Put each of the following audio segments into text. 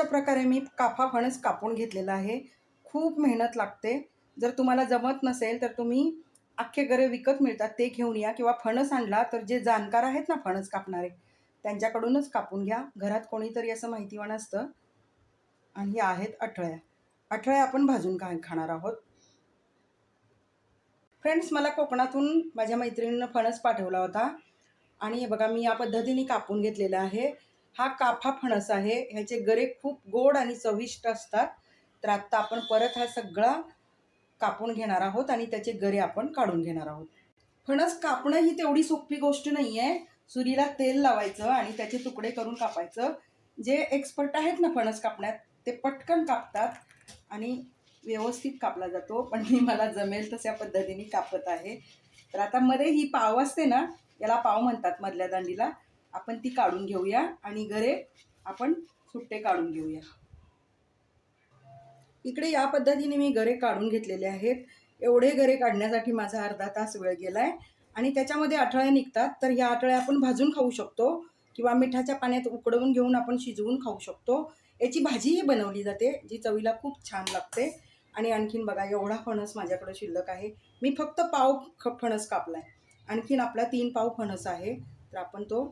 अशा प्रकारे मी काफा फणस कापून घेतलेला आहे। खूप मेहनत लागते। जर तुम्हाला जमत नसेल तर तुम्ही अख्खे गरे विकत मिळतात ते घेऊन या किंवा फणस आणला तर जे जाणकार आहेत ना फणस कापणारे त्यांच्याकडूनच कापून घ्या। घरात कोणीतरी असं माहितीवान असतं। आणि ह्या आहेत अठळ्या। अठळ्या आपण भाजून खाणार आहोत। फ्रेंड्स, मला कोकणातून माझ्या मैत्रिणीनं फणस पाठवला होता आणि हे बघा मी या पद्धतीने कापून घेतलेला आहे। हा काफा फणस आहे। ह्याचे गरे खूप गोड आणि चविष्ट असतात। तर आता आपण परत हा सगळा कापून घेणार आहोत आणि त्याचे गरे आपण काढून घेणार आहोत। फणस कापणं ही तेवढी सोपी गोष्ट नाही आहे। सुरीला तेल लावायचं आणि त्याचे तुकडे करून कापायचं। जे एक्सपर्ट आहेत ना फणस कापण्यात ते पटकन कापतात आणि व्यवस्थित कापला जातो। पण मी मला जमेल तशा पद्धतीने कापत आहे। तर आता मध्ये ही पाव असते ना, याला पाव म्हणतात मधल्या दांडीला, आपण ती काढून घेऊया आणि गरे आपण सुट्टे काढून घेऊया। इकडे या पद्धतीने मी गरे काढून घेतलेले आहेत। एवढे गरे काढण्यासाठी माझा अर्धा तास वेळ गेलाय आणि त्याच्यामध्ये अठळ्या निघतात। तर ह्या अठळ्या आपण भाजून खाऊ शकतो किंवा मिठाच्या पाण्यात उकडवून घेऊन आपण शिजवून खाऊ शकतो। याची भाजीही बनवली जाते जी चवीला खूप छान लागते। आणि आणखीन बघा एवढा फणस माझ्याकडे शिल्लक आहे। मी फक्त पाव फणस कापलाय। आणखीन आपला 3 पाव फणस आहे। तर आपण तो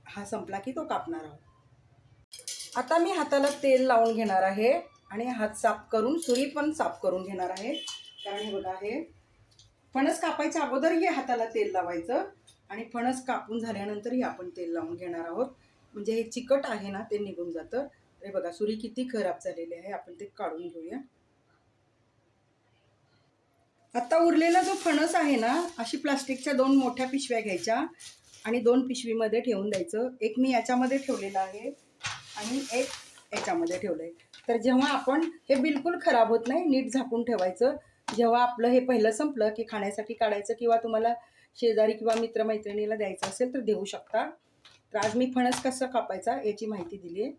हा संपला की तो कापणार आहोत। आता मी हाताला तेल लावून घेणार आहे आणि हात साफ करून सुरी पण साफ करून घेणार आहे। कारण हे बघा हे फणस कापायच्या अगोदरही हाताला तेल लावायचं आणि फणस कापून झाल्यानंतरही आपण तेल लावून घेणार आहोत। म्हणजे हे चिकट आहे ना ते निघून जातं। हे बघा सुरी किती खराब झालेली आहे। आपण ते काढून घेऊया। आता उरलेला जो फणस आहे ना, अशी प्लास्टिकच्या 2 मोठ्या पिशव्या घ्यायच्या आणि 2 पिशवीमध्ये ठेवून द्यायचं। एक मी याच्यामध्ये ठेवलेला आहे आणि एक याच्यामध्ये ठेवलं आहे। तर जेव्हा आपण हे बिलकुल खराब होत नाही, नीट झाकून ठेवायचं। जेव्हा आपलं हे पहिलं संपलं की खाण्यासाठी काढायचं किंवा तुम्हाला शेजारी किंवा मित्रमैत्रिणीला द्यायचं असेल तर देऊ शकता। तर आज मी फणस कसा कापायचा याची माहिती दिली आहे।